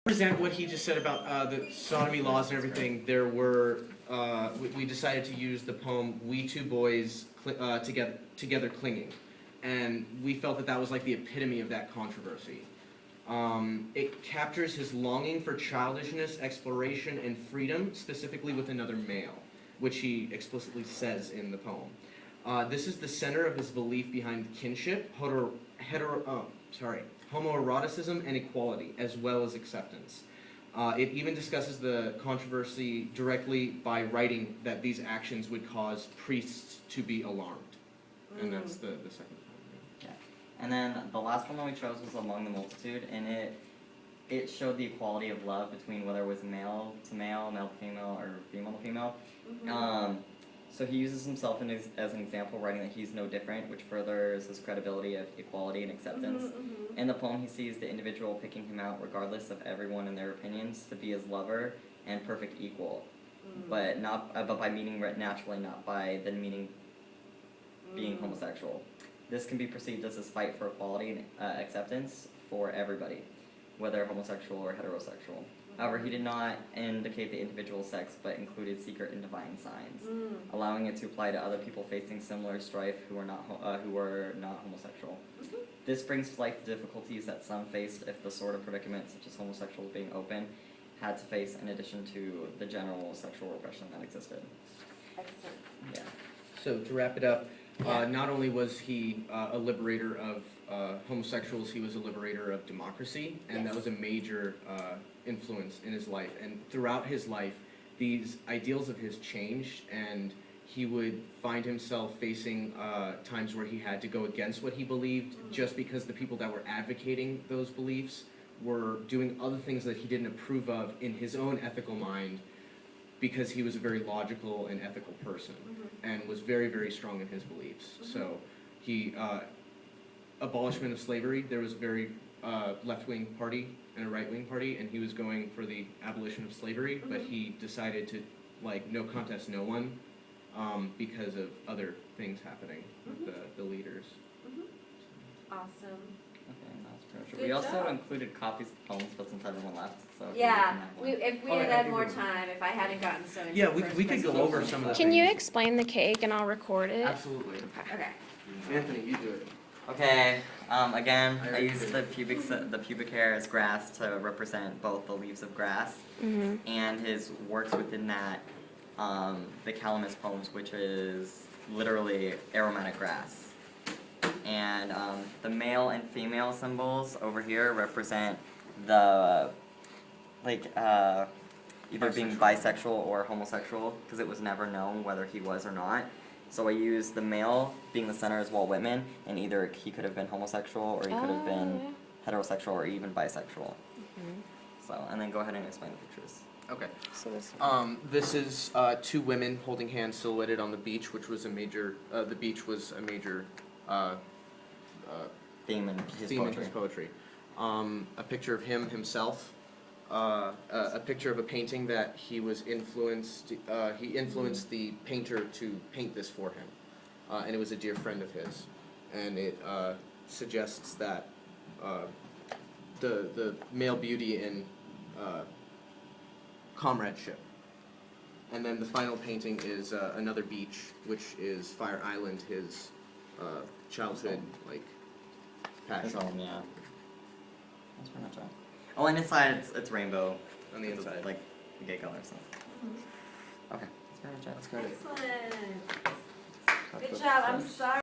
Present what he just said about the sodomy laws and everything. There were we decided to use the poem "We Two Boys Together Clinging," and we felt that that was like the epitome of that controversy. It captures his longing for childishness, exploration, and freedom, specifically with another male, which he explicitly says in the poem. This is the center of his belief behind kinship, homoeroticism, and equality, as well as acceptance. It even discusses the controversy directly by writing that these actions would cause priests to be alarmed. And that's the second poem. Yeah. And then the last one that we chose was Among the Multitude, and it showed the equality of love between whether it was male to male, male to female, or female to female. So he uses himself as an example, writing that he's no different, which furthers his credibility of equality and acceptance. In the poem, he sees the individual picking him out regardless of everyone and their opinions to be his lover and perfect equal, but by meaning naturally, not by the meaning being homosexual. This can be perceived as his fight for equality and acceptance for everybody, whether homosexual or heterosexual. However, he did not indicate the individual sex, but included secret and divine signs, allowing it to apply to other people facing similar strife who were not homosexual. This brings to light the difficulties that some faced if the sort of predicament, such as homosexuals being open, had to face in addition to the general sexual repression that existed. Excellent. Yeah. So to wrap it up, not only was he a liberator of homosexuals, he was a liberator of democracy, and that was a major influence in his life. And throughout his life, these ideals of his changed, and he would find himself facing times where he had to go against what he believed just because the people that were advocating those beliefs were doing other things that he didn't approve of in his own ethical mind, because he was a very logical and ethical person and was very, very strong in his beliefs. So he, abolishment of slavery, there was a very left-wing party and a right-wing party, and he was going for the abolition of slavery, but he decided to, like, no contest, no one, because of other things happening with the leaders. Awesome. Okay, that's pretty Good true. We also job. included copies of the poems, but since everyone left, so Yeah, we can have one. if we Oh, had I had think more we- time, if I hadn't gotten so into Yeah, the we first could go presentation. over some of the Can you things. explain the cake and I'll record it? Absolutely. Okay. Anthony, you do it. Okay, again, I already used did. the pubic hair as grass to represent both the leaves of grass and his works within that, the Calamus poems, which is literally aromatic grass. And the male and female symbols over here represent the, either being bisexual or homosexual, because it was never known whether he was or not. So I used the male being the center as Walt Whitman, and either he could have been homosexual or he could have been heterosexual or even bisexual. So, and then go ahead and explain the pictures. Okay. So this This is two women holding hands silhouetted on the beach, which was a major, the beach was a major Theme in his theme poetry. in his poetry. A picture of him himself, a picture of a painting that he was influenced, he influenced the painter to paint this for him. And it was a dear friend of his. And it suggests that the male beauty in comradeship. And then the final painting is another beach, which is Fire Island, his childhood, like, His passion. own, yeah. That's pretty much it. Oh, and inside it's rainbow. On the 'cause it's, inside. like the gay color, so. Okay, that's pretty much it. That's good. Excellent. Good job. I'm sorry.